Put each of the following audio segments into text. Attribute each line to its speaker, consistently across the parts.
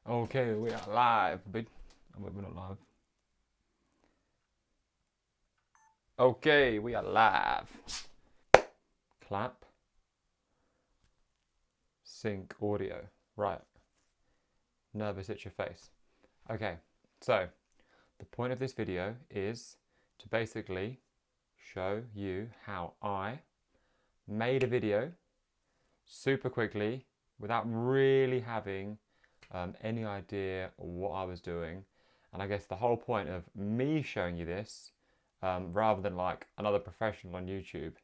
Speaker 1: Okay, we are live, but we're not live. Okay, we are live. Clap, sync audio. Right, nervous itch your face. Okay, so the point of this video is to basically show you how I made a video super quickly without really having any idea what I was doing. And I guess the whole point of me showing you this, rather than like another professional on YouTube,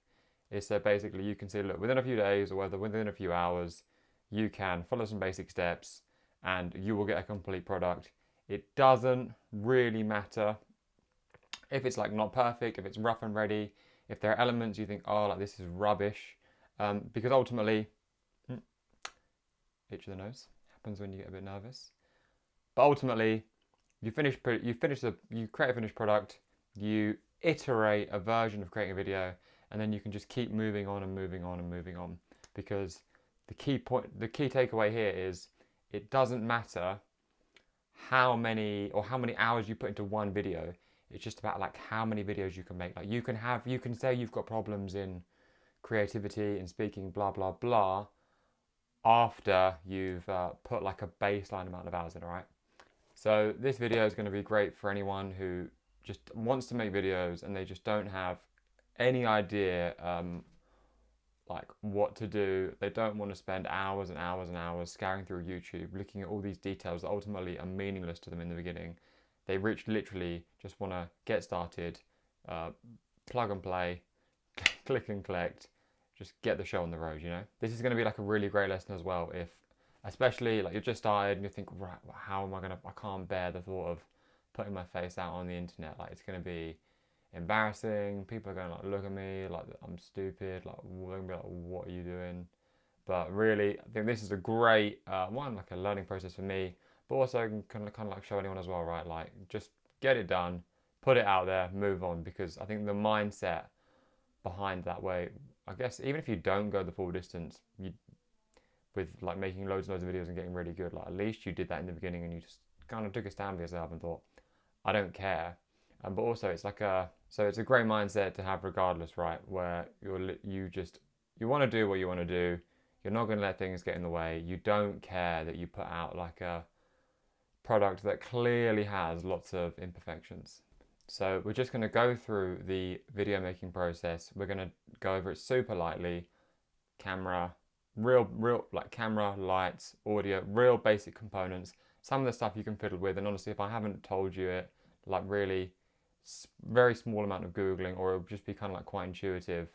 Speaker 1: is so basically you can see, look, within a few days or whether within a few hours, you can follow some basic steps and you will get a complete product. It doesn't really matter if it's like not perfect, if it's rough and ready, if there are elements you think, oh, like this is rubbish, because ultimately, itch of the nose happens when you get a bit nervous. But ultimately, you create a finished product, you iterate a version of creating a video, and then you can just keep moving on and moving on and moving on. Because the key takeaway here is it doesn't matter how many hours you put into one video. It's just about like how many videos you can make. Like you can say you've got problems in creativity and speaking, blah blah blah, after you've put like a baseline amount of hours in, alright? So this video is going to be great for anyone who just wants to make videos and they just don't have any idea like what to do. They don't want to spend hours and hours and hours scouring through YouTube, looking at all these details that ultimately are meaningless to them in the beginning. They literally just want to get started, plug and play, click and collect, just get the show on the road, you know? This is going to be like a really great lesson as well if, especially like you've just started and you think, right, how am I going to, I can't bear the thought of putting my face out on the internet. Like it's going to be embarrassing. People are going to like look at me like I'm stupid. Like they're going to be like, what are you doing? But really, I think this is a great like a learning process for me, but also can kind of like show anyone as well, right? Like just get it done, put it out there, move on, because I think the mindset behind that way, I guess even if you don't go the full distance, you with like making loads and loads of videos and getting really good, like at least you did that in the beginning and you just kind of took a stand for yourself and thought, I don't care. But also it's like it's a great mindset to have regardless, right? Where you want to do what you want to do. You're not going to let things get in the way. You don't care that you put out like a product that clearly has lots of imperfections. So we're just going to go through the video making process. We're going to go over it super lightly. Camera, real like camera, lights, audio, real basic components. Some of the stuff you can fiddle with, and honestly, if I haven't told you it, like really very small amount of googling, or it'll just be kind of like quite intuitive.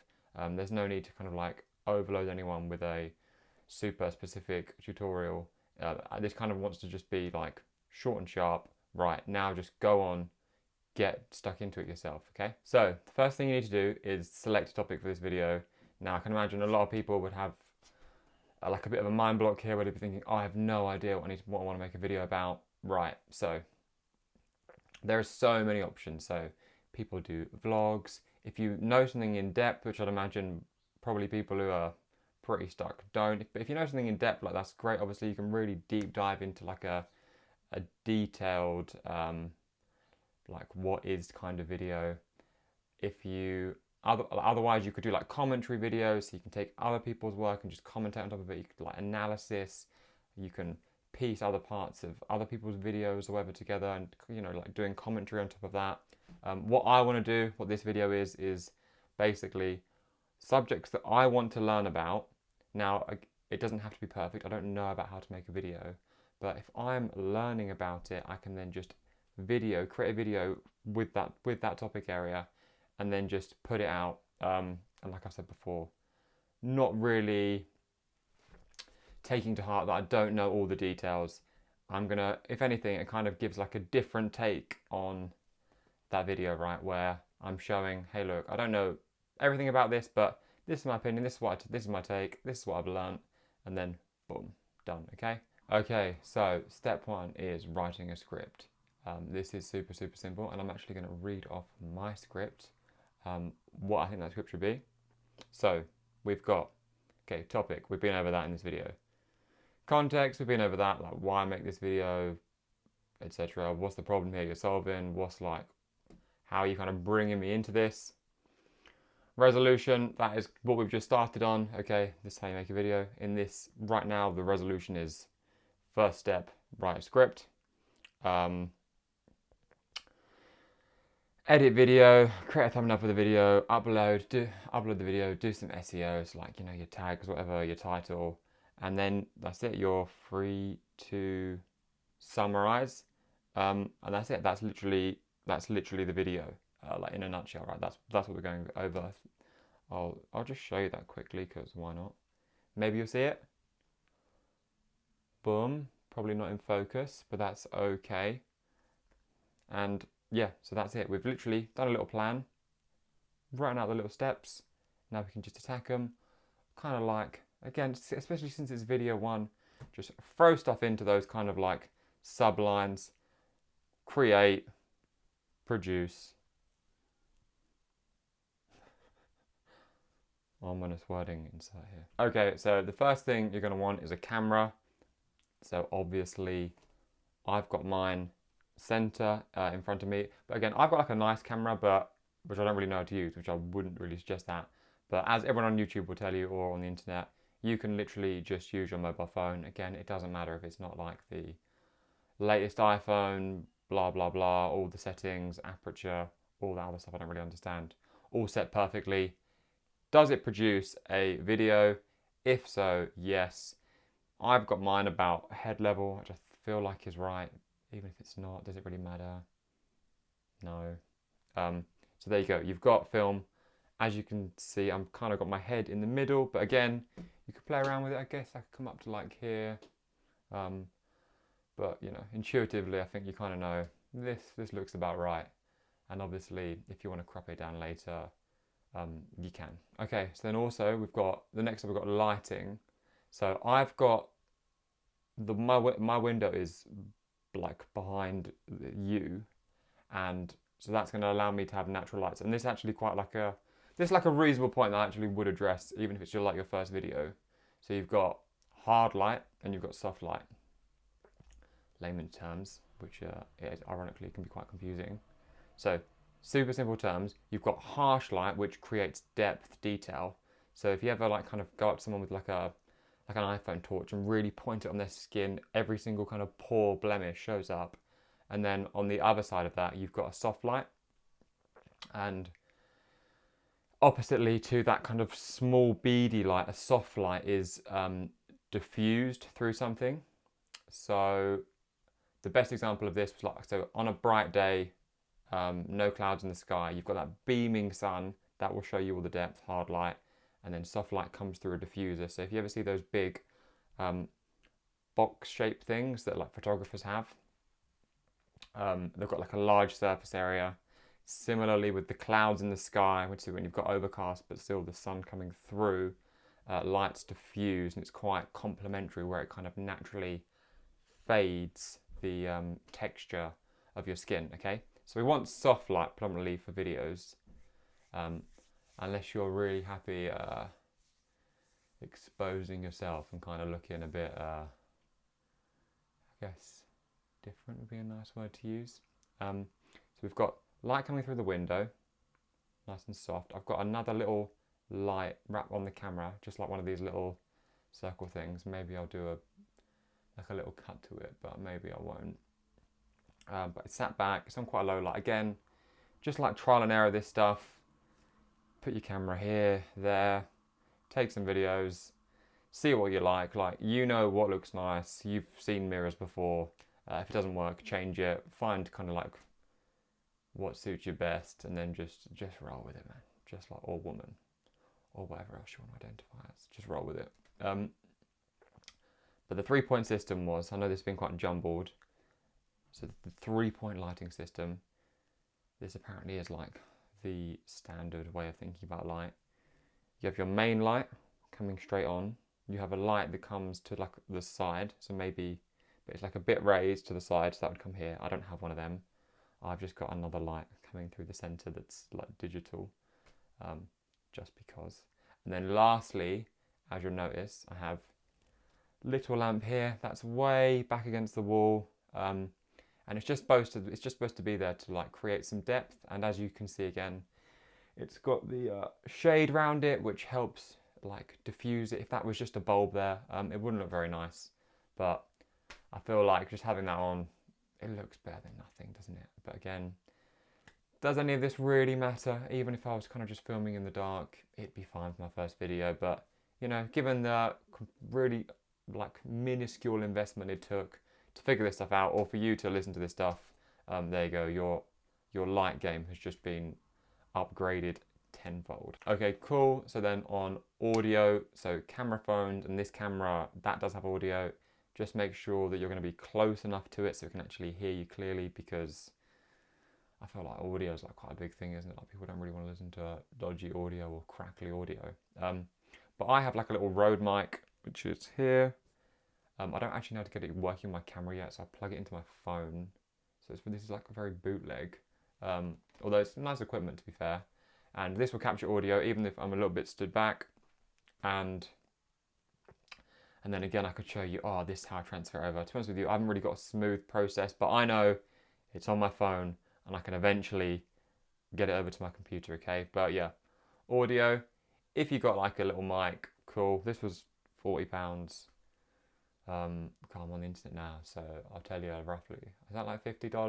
Speaker 1: There's no need to kind of like overload anyone with a super specific tutorial. This kind of wants to just be like short and sharp. Right now, just go on, get stuck into it yourself. Okay. So the first thing you need to do is select a topic for this video. Now I can imagine a lot of people would have like a bit of a mind block here where they'd be thinking, oh, I have no idea what I want to make a video about. Right. So there are so many options. So people do vlogs. If you know something in depth, which I'd imagine probably people who are pretty stuck don't. But if you know something in depth, like that's great. Obviously, you can really deep dive into like a detailed like what is kind of video. If you otherwise you could do like commentary videos, so you can take other people's work and just commentate on top of it. You could do like analysis. You can piece other parts of other people's videos or whatever together, and like doing commentary on top of that. What I want to do, what this video is basically subjects that I want to learn about. Now it doesn't have to be perfect. I don't know about how to make a video, but if I'm learning about it, I can then just create a video with that topic area, and then just put it out. And like I said before, not really taking to heart that I don't know all the details. I'm gonna, if anything, it kind of gives like a different take on that video, right? Where I'm showing, hey, look, I don't know everything about this, but this is my opinion. This is my take. This is what I've learned, and then boom, done. Okay. Okay. So step one is writing a script. This is super simple, and I'm actually going to read off my script. What I think that script should be. So we've got, okay, topic. We've been over that in this video. Context, we've been over that, like why make this video, etc. What's the problem here you're solving? What's like, how are you kind of bringing me into this? Resolution, that is what we've just started on. Okay, this is how you make a video. In this, right now, the resolution is first step, write a script. Edit video, create a thumbnail for the video, upload the video, do some SEO, so like, you know, your tags, whatever, your title, and then that's it. You're free to summarize, and that's it. That's literally the video, like in a nutshell, right? That's what we're going over. I'll just show you that quickly, because why not? Maybe you'll see it. Boom. Probably not in focus, but that's okay. And yeah, so that's it. We've literally done a little plan, written out the little steps. Now we can just attack them. Kind of like, again, especially since it's video one, just throw stuff into those kind of like sublines, create, produce. Ominous wording inside here. Okay, so the first thing you're going to want is a camera. So obviously I've got mine center in front of me, but again, I've got like a nice camera, but which I don't really know how to use, which I wouldn't really suggest that. But as everyone on YouTube will tell you, or on the internet, you can literally just use your mobile phone. Again, it doesn't matter if it's not like the latest iPhone, blah blah blah, all the settings, aperture, all that other stuff I don't really understand, all set perfectly. Does it produce a video? If so, yes. I've got mine about head level, which I feel like is right. Even if it's not, does it really matter? No. So there you go. You've got film. As you can see, I'm kind of got my head in the middle, but again, you could play around with it. I guess I could come up to like here. But you know, intuitively, I think you kind of know this looks about right. And obviously, if you want to crop it down later, you can. Okay, so then also we've got, the next up we've got lighting. So I've got, my window is like behind you, and so that's going to allow me to have natural lights. And this is actually quite like a, this is like a reasonable point that I actually would address, even if it's your, like your first video. So you've got hard light and you've got soft light, layman terms, which ironically can be quite confusing. So super simple terms, you've got harsh light, which creates depth, detail. So if you ever like kind of go up to someone with like an iPhone torch and really point it on their skin, every single kind of pore, blemish shows up. And then on the other side of that, you've got a soft light. And oppositely to that kind of small beady light, a soft light is diffused through something. So the best example of this was like, so on a bright day, no clouds in the sky, you've got that beaming sun, that will show you all the depth, hard light, and then soft light comes through a diffuser. So if you ever see those big box shaped things that like photographers have, they've got like a large surface area. Similarly with the clouds in the sky, which is when you've got overcast but still the sun coming through, lights diffuse, and it's quite complementary where it kind of naturally fades the texture of your skin. Okay, so we want soft light predominantly for videos, unless you're really happy exposing yourself and kind of looking a bit, I guess, different would be a nice word to use. So we've got light coming through the window, nice and soft. I've got another little light wrap on the camera, just like one of these little circle things. Maybe I'll do a little cut to it, but maybe I won't. But it's sat back, it's on quite a low light. Again, just like trial and error this stuff. Put your camera here, there, take some videos, see what you like, you know what looks nice, you've seen mirrors before. If it doesn't work, change it, find kind of like what suits you best, and then just roll with it, man. Just like, or woman, or whatever else you want to identify as, just roll with it. But the 3-point system was, I know this has been quite jumbled, so the 3-point lighting system, this apparently is like the standard way of thinking about light. You have your main light coming straight on, you have a light that comes to like the side, so maybe, but it's like a bit raised to the side, so that would come here. I don't have one of them. I've just got another light coming through the center that's like digital, just because. And then lastly, as you'll notice, I have little lamp here, that's way back against the wall, and it's just supposed to be there to like create some depth. And as you can see again, it's got the shade around it, which helps like diffuse it. If that was just a bulb there, it wouldn't look very nice. But I feel like just having that on, it looks better than nothing, doesn't it? But again, does any of this really matter? Even if I was kind of just filming in the dark, it'd be fine for my first video. But you know, given the really like minuscule investment it took to figure this stuff out, or for you to listen to this stuff, there you go. Your light game has just been upgraded tenfold. Okay, cool. So then on audio, so camera phones and this camera, that does have audio. Just make sure that you're going to be close enough to it so it can actually hear you clearly, because I feel like audio is like quite a big thing, isn't it? Like people don't really want to listen to dodgy audio or crackly audio. But I have like a little Rode mic, which is here. I don't actually know how to get it working on my camera yet, so I plug it into my phone. So this is like a very bootleg. Although it's nice equipment, to be fair. And this will capture audio even if I'm a little bit stood back. And then again, I could show you, oh, this is how I transfer over. To be honest with you, I haven't really got a smooth process, but I know it's on my phone and I can eventually get it over to my computer, okay? But yeah, audio, if you got like a little mic, cool. This was £40. I'm on the internet now, so I'll tell you roughly. Is that like $50? I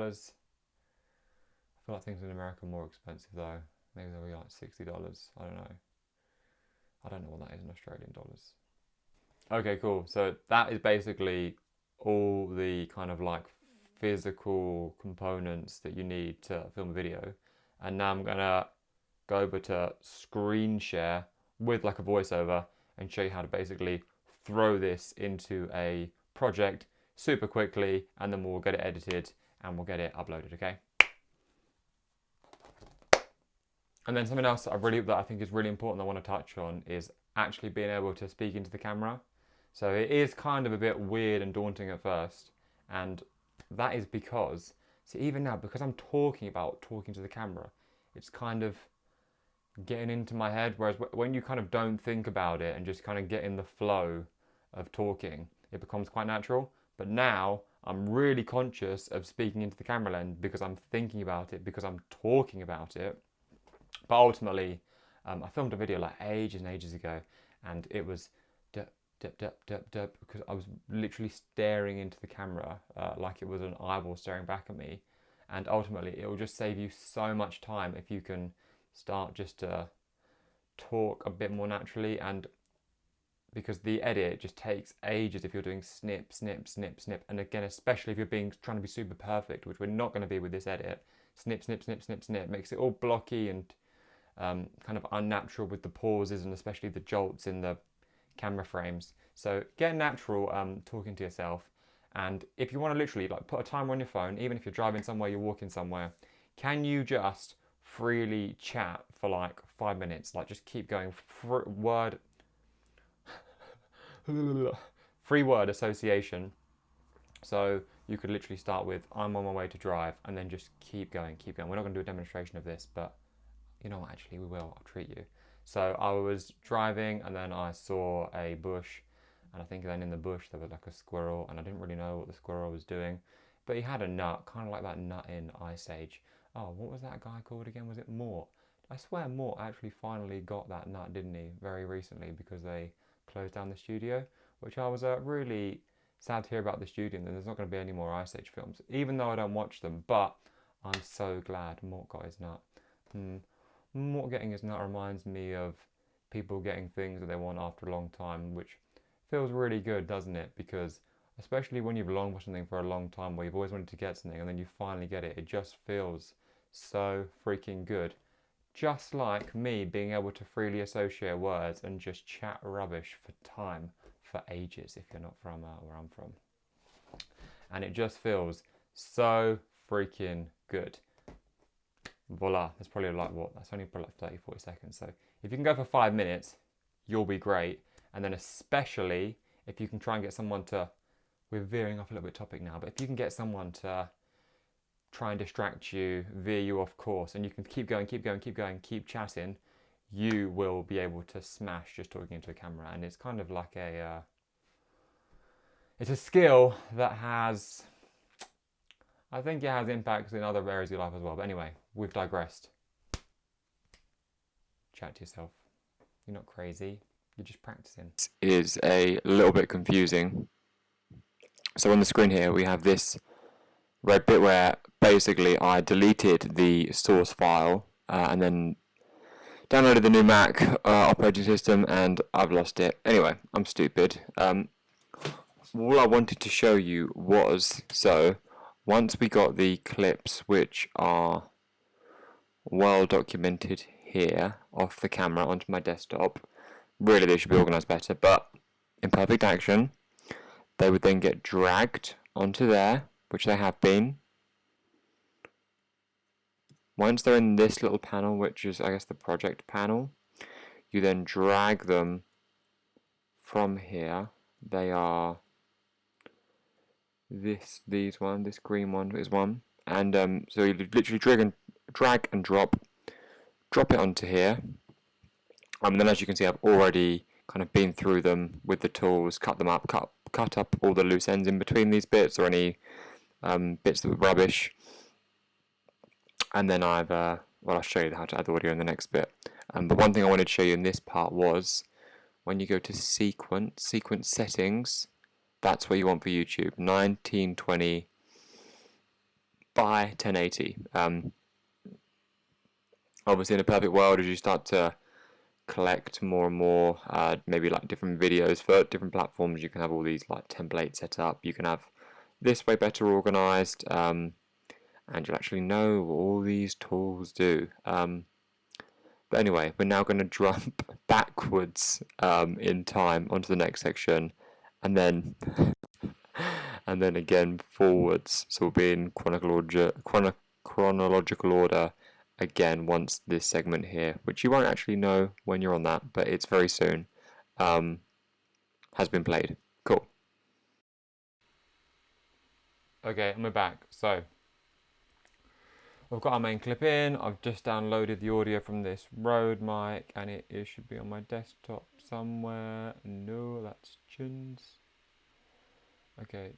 Speaker 1: feel like things in America are more expensive though. Maybe they'll be like $60. I don't know. I don't know what that is in Australian dollars. Okay, cool. So that is basically all the kind of like physical components that you need to film a video. And now I'm gonna go over to screen share with like a voiceover and show you how to basically throw this into a project super quickly, and then we'll get it edited and we'll get it uploaded, okay? And then something else that I think is really important I want to touch on is actually being able to speak into the camera. So it is kind of a bit weird and daunting at first, and that is because, see, even now, because I'm talking to the camera, it's kind of getting into my head, whereas when you kind of don't think about it and just kind of get in the flow of talking, it becomes quite natural. But now I'm really conscious of speaking into the camera lens because I'm thinking about it, because I'm talking about it. But ultimately, I filmed a video like ages and ages ago, and it was because I was literally staring into the camera like it was an eyeball staring back at me. And ultimately, it will just save you so much time if you can start just to talk a bit more naturally. And because the edit just takes ages if you're doing snip, snip, snip, snip. And again, especially if you're trying to be super perfect, which we're not going to be with this edit, snip, snip, snip, snip, snip, makes it all blocky and kind of unnatural with the pauses and especially the jolts in the camera frames. So get natural talking to yourself. And if you want to literally like put a timer on your phone, even if you're driving somewhere, you're walking somewhere, can you just freely chat for like 5 minutes? Like just keep going, free word association. So you could literally start with, I'm on my way to drive, and then just keep going, keep going. We're not going to do a demonstration of this, but you know what, actually we will, I'll treat you. So I was driving and then I saw a bush, and I think then in the bush there was like a squirrel, and I didn't really know what the squirrel was doing, but he had a nut, kind of like that nut in Ice Age. Oh, what was that guy called again? Was it Mort? I swear Mort actually finally got that nut, didn't he? Very recently, because they closed down the studio, which I was really sad to hear about the studio, and there's not going to be any more Ice Age films, even though I don't watch them, but I'm so glad Mort got his nut. Mort getting his nut reminds me of people getting things that they want after a long time, which feels really good, doesn't it? Because especially when you've longed for something for a long time, where you've always wanted to get something and then you finally get it, it just feels so freaking good. Just like me being able to freely associate words and just chat rubbish for time, for ages, if you're not from where I'm from. And it just feels so freaking good. Voila, that's probably like what? That's only probably like 30-40 seconds. So if you can go for 5 minutes, you'll be great. And then especially if you can try and get someone to, we're veering off a little bit topic now, but if you can get someone to try and distract you, veer you off course, and you can keep going, keep going, keep going, keep chatting, you will be able to smash just talking into a camera. And it's kind of like a it's a skill that has, I think it has impacts in other areas of your life as well. But anyway, we've digressed. Chat to yourself. You're not crazy. You're just practicing. Is a little bit confusing. So on the screen here, we have this red bit where basically I deleted the source file and then downloaded the new Mac operating system, and I've lost it. Anyway, I'm stupid. All I wanted to show you was, so once we got the clips which are well documented here off the camera onto my desktop, really they should be organized better, but in perfect action they would then get dragged onto there, which they have been. Once they're in this little panel, which is I guess the project panel, you then drag them from here. They are this green one is one, and so you literally drag and drop it onto here. And then as you can see, I've already kind of been through them with the tools, cut them up, cut up all the loose ends in between these bits or any bits that were rubbish. And then I've well, I'll show you how to add the audio in the next bit. But one thing I wanted to show you in this part was when you go to sequence settings, that's what you want for YouTube, 1920 by 1080. Obviously in a perfect world, as you start to collect more and more, maybe like different videos for different platforms, you can have all these like templates set up. You can have this way better organized, and you'll actually know what all these tools do. But anyway, we're now going to jump backwards in time onto the next section, and then again forwards. So we'll be in chronological order again once this segment here, which you won't actually know when you're on that, but it's very soon, has been played. Cool. Okay, and we're back. So I've got our main clip in. I've just downloaded the audio from this Rode mic, and it should be on my desktop somewhere. No, that's Chins. Okay,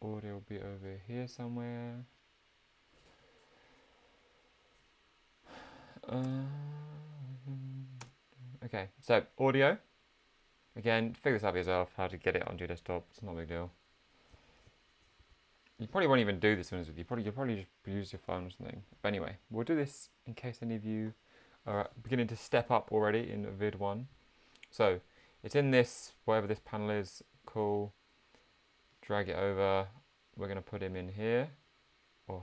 Speaker 1: audio will be over here somewhere. Okay, so audio. Again, figure this out for yourself, how to get it onto your desktop. It's not a big deal. You probably won't even do this one with you. You'll probably just use your phone or something. But anyway, we'll do this in case any of you are beginning to step up already in vid 1. So it's in this, whatever this panel is. Cool. Drag it over. We're going to put him in here, or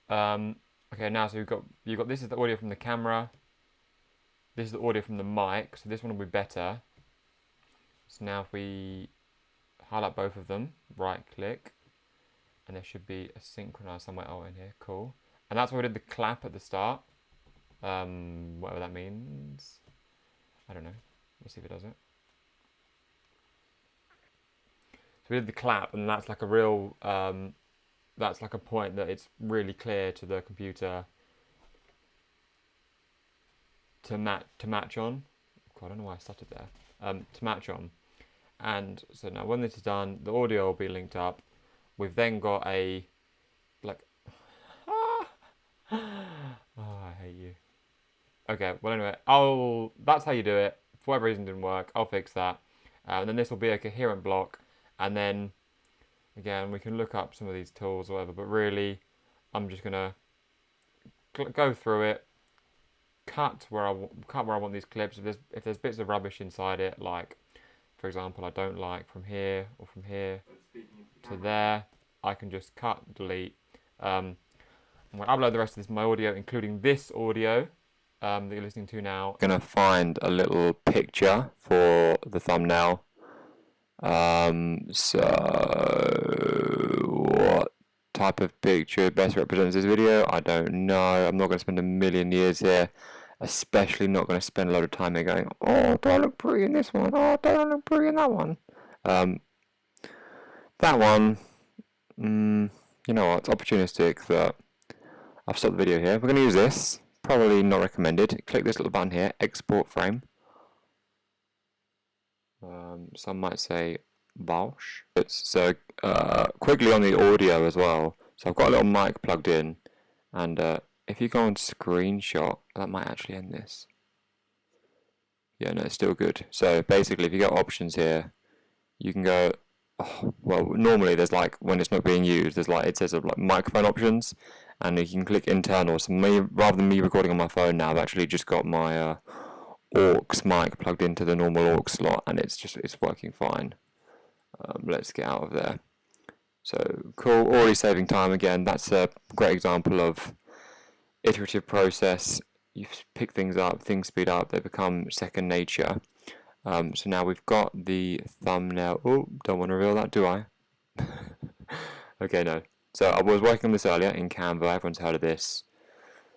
Speaker 1: her. Okay, now so you've got this is the audio from the camera. This is the audio from the mic. So this one will be better. So now if we highlight both of them, right click, and there should be a synchronize somewhere in here. Cool. And that's why we did the clap at the start. Whatever that means. I don't know. Let's see if it does it. So we did the clap, and that's like a real that's like a point that it's really clear to the computer to match on. God, I don't know why I stuttered there. To match on. And so now when this is done, the audio will be linked up. We've then got a, like, oh, I hate you. Okay, well anyway, that's how you do it. For whatever reason it didn't work, I'll fix that. And then this will be a coherent block. And then, again, we can look up some of these tools or whatever, but really, I'm just gonna go through it, cut where I want these clips. If there's bits of rubbish inside it, like, for example, I don't like from here or from here to there, I can just cut, delete. I'm going to upload the rest of my audio, including this audio that you're listening to now. I'm going to find a little picture for the thumbnail. So what type of picture best represents this video? I don't know. I'm not going to spend a million years here. Especially not going to spend a lot of time here going, oh, do I look pretty in this one? Oh, do I look pretty in that one? That one, you know what, it's opportunistic that I've stopped the video here. We're going to use this, probably not recommended. Click this little button here, export frame. Some might say Bosch. So quickly on the audio as well. So I've got a little mic plugged in, and if you go on screenshot, that might actually end this. Yeah, no, it's still good. So basically, if you go options here, you can go. Oh, well, normally there's like when it's not being used, there's like it says like microphone options, and you can click internal. So rather than me recording on my phone now, I've actually just got my aux mic plugged into the normal aux slot, and it's working fine. Let's get out of there. So cool, already saving time again. That's a great example of iterative process. You pick things up, things speed up, they become second nature. So now we've got the thumbnail. Oh, don't want to reveal that, do I? Okay, no. So I was working on this earlier in Canva. Everyone's heard of this.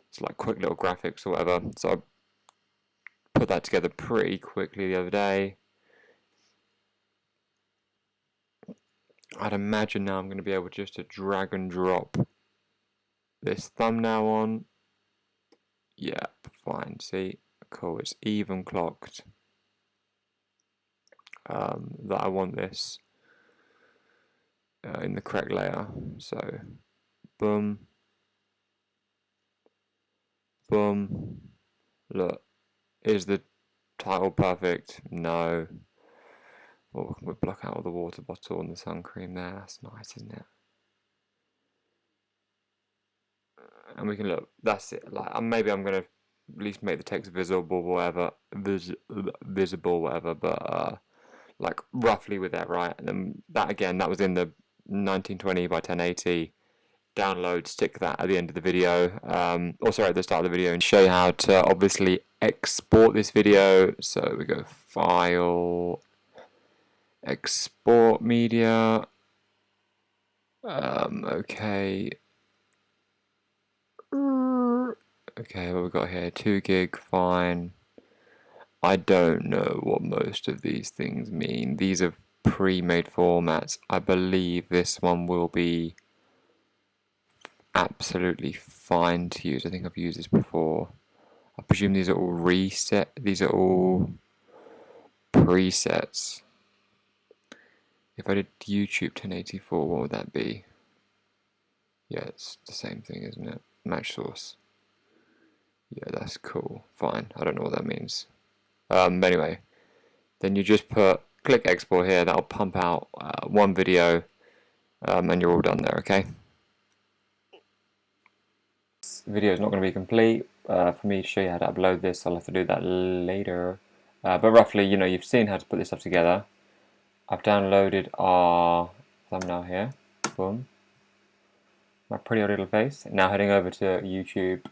Speaker 1: It's like quick little graphics or whatever. So I put that together pretty quickly the other day. I'd imagine now I'm going to be able just to drag and drop this thumbnail on. Yeah, fine. See, cool. It's even clocked. That I want this in the correct layer. So, boom, boom. Look, is the title perfect? No. Well, we'll block out all the water bottle and the sun cream there. That's nice, isn't it? And we can look. That's it. Like, maybe I'm gonna at least make the text visible, whatever. Visible, whatever. But like roughly with that, right? And then that again, that was in the 1920 by 1080. Download, stick that at the end of the video, or sorry, at the start of the video, and show you how to obviously export this video. So we go File, Export Media. Okay. Okay, what we got here? 2 gig, fine. I don't know what most of these things mean. These are pre-made formats. I believe this one will be absolutely fine to use. I think I've used this before. I presume these are all reset. These are all presets. If I did YouTube 1084, what would that be? Yeah, it's the same thing, isn't it? Match source. Yeah, that's cool. Fine. I don't know what that means. But anyway, then you just click export here. That'll pump out one video, and you're all done there. Okay. This video is not going to be complete. For me to show you how to upload this, I'll have to do that later. But roughly, you know, you've seen how to put this stuff together. I've downloaded our thumbnail here. Boom. My pretty little face. Now heading over to YouTube.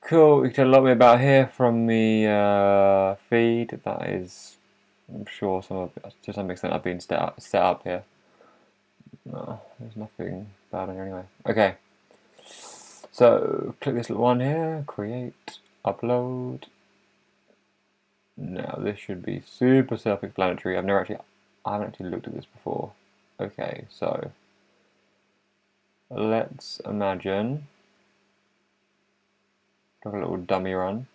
Speaker 1: Cool. You can tell a lot about here from the feed. That is, I'm sure, to some extent I've been set up here. No, there's nothing bad on here anyway. Okay. So click this little one here. Create. Upload. Now this should be super self-explanatory. I haven't actually looked at this before. Okay, so let's imagine. Do a little dummy run.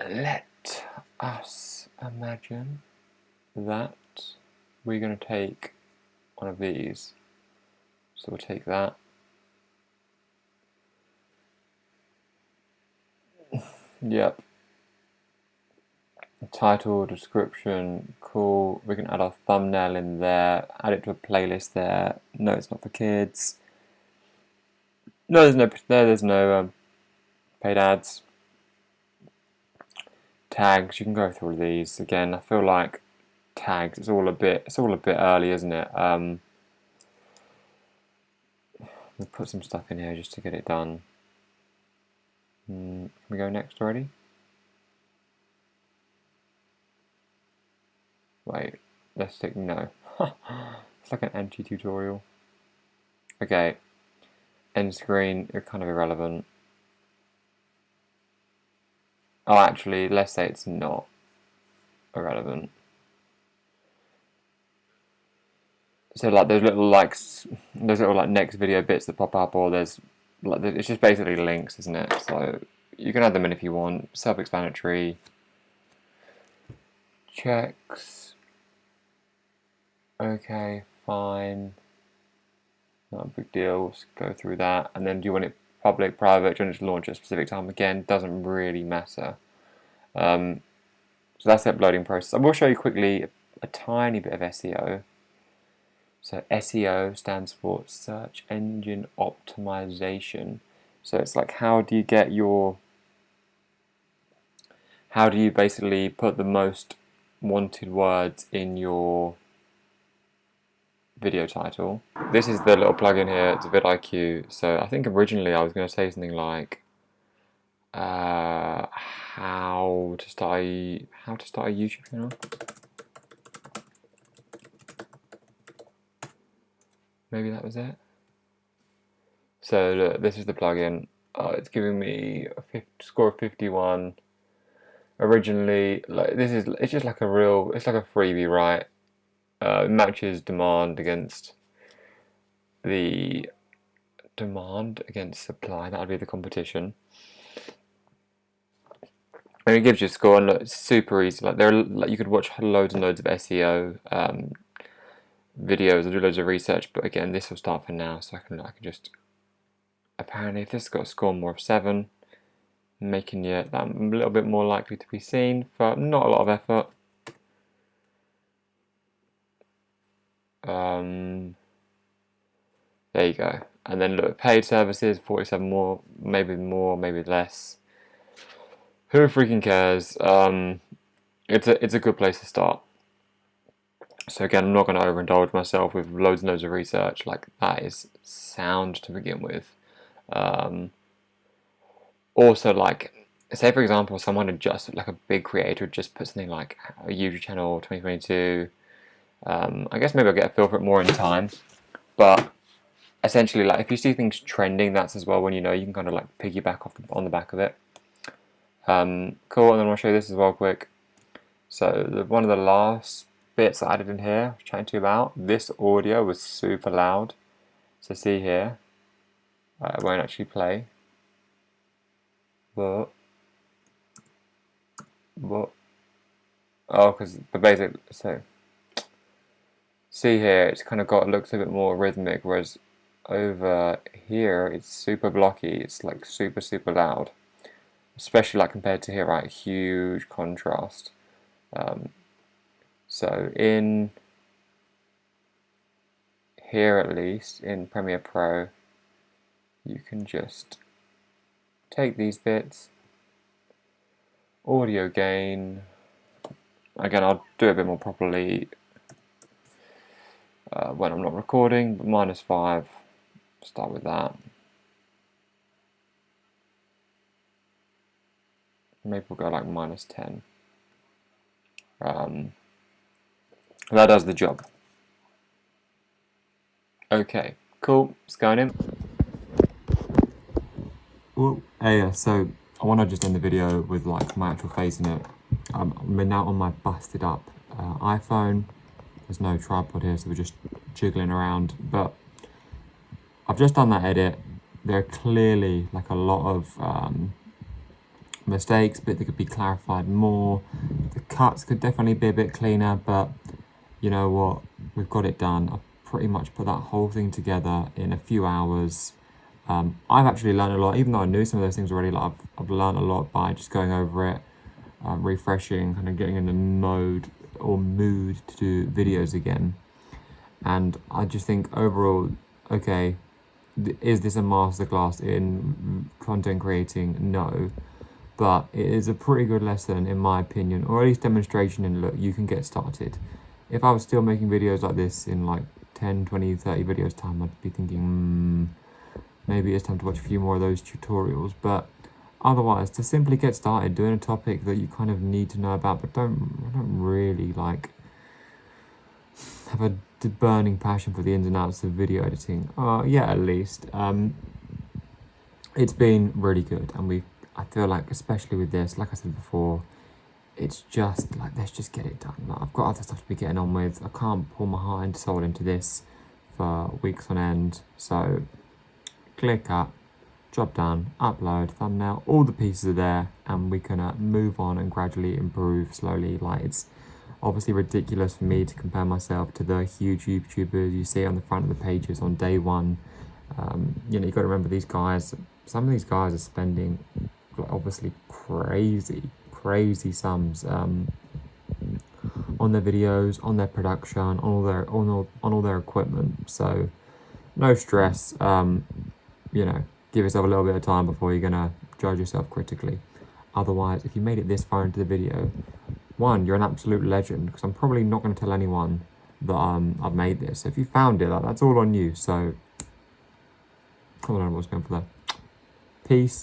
Speaker 1: Let us imagine that we're going to take one of these. So we'll take that. Yep. Title, description, cool. We can add our thumbnail in there, add it to a playlist there. No, it's not for kids. No, there's no paid ads. Tags, you can go through all these. Again, I feel like tags, it's all a bit early, isn't it? We'll put some stuff in here just to get it done. Can we go next already? Wait, let's take no. It's like an anti-tutorial. Okay, end screen, you're kind of irrelevant. Oh, actually, let's say it's not irrelevant. So like those little next video bits that pop up, or there's like it's just basically links, isn't it? So you can add them in if you want. Self-explanatory. checks. Okay, fine. Not a big deal. Let's go through that. And then do you want it public, private? Do you want it to launch at a specific time? Again, doesn't really matter. So that's the uploading process. I will show you quickly a tiny bit of SEO. So SEO stands for Search Engine Optimization. So it's like how do you basically put the most wanted words in your video title. This is the little plugin here, it's a vidIQ. So I think originally I was going to say something like how to start a YouTube channel. Maybe that was it. So look, this is the plugin. It's giving me a score of 51. Originally, it's just like it's like a freebie, right? It matches demand against supply. That would be the competition. And it gives you a score, and look, it's super easy. You could watch loads and loads of SEO videos and do loads of research. But again, this will start for now, so I can just. Apparently, if this has got a score more of 7, making you that a little bit more likely to be seen for not a lot of effort. There you go. And then look, paid services, 47 more, maybe less. Who freaking cares? It's a good place to start. So again, I'm not going to overindulge myself with loads and loads of research. Like, that is sound to begin with. Also, like, say for example, someone had just, like a big creator had just put something like a YouTube channel 2022. I guess maybe I'll get a feel for it more in time. But essentially, like, if you see things trending, that's as well when you can kind of like piggyback on the back of it. Cool, and then I'll show you this as well quick. So one of the last bits I added in here, I was chatting to you about, this audio was super loud. So see here, it won't actually play. But basically, so see here, it's kind of looks a bit more rhythmic, whereas over here it's super blocky. It's like super loud, especially like compared to here, right? Huge contrast. So in here, at least in Premiere Pro, you can just take these bits, audio gain. Again, I'll do it a bit more properly when I'm not recording, but -5. Start with that. Maybe we'll go like -10. That does the job. Okay, cool. It's going in. Well, hey, so I want to just end the video with like my actual face in it. I'm now on my busted up iPhone. There's no tripod here, so we're just jiggling around. But I've just done that edit. There are clearly like a lot of mistakes, but they could be clarified more. The cuts could definitely be a bit cleaner, but you know what? We've got it done. I've pretty much put that whole thing together in a few hours. I've actually learned a lot, even though I knew some of those things already. Like I've learned a lot by just going over it, refreshing, kind of getting in the mood to do videos again. And I just think overall, okay, is this a masterclass in content creating? No, but it is a pretty good lesson in my opinion, or at least demonstration in look, you can get started. If I was still making videos like this in like 10, 20, 30 videos time, I'd be thinking, maybe it's time to watch a few more of those tutorials. But otherwise, to simply get started doing a topic that you kind of need to know about, but don't really like have a burning passion for the ins and outs of video editing. Yeah, at least. It's been really good, and I feel like, especially with this, like I said before, it's just like, let's just get it done. Like, I've got other stuff to be getting on with. I can't pour my heart and soul into this for weeks on end. So click up, job done, upload, thumbnail, all the pieces are there, and we can move on and gradually improve slowly. Like, Obviously ridiculous for me to compare myself to the huge YouTubers you see on the front of the pages on day one. You know, you got to remember these guys, some of these guys are spending obviously crazy sums on their videos, on their production, on all their equipment. So no stress. You know, give yourself a little bit of time before you're gonna judge yourself critically. Otherwise, if you made it this far into the video, one, you're an absolute legend, because I'm probably not going to tell anyone that I've made this. So if you found it, that's all on you. So I don't know what's going for there. Peace.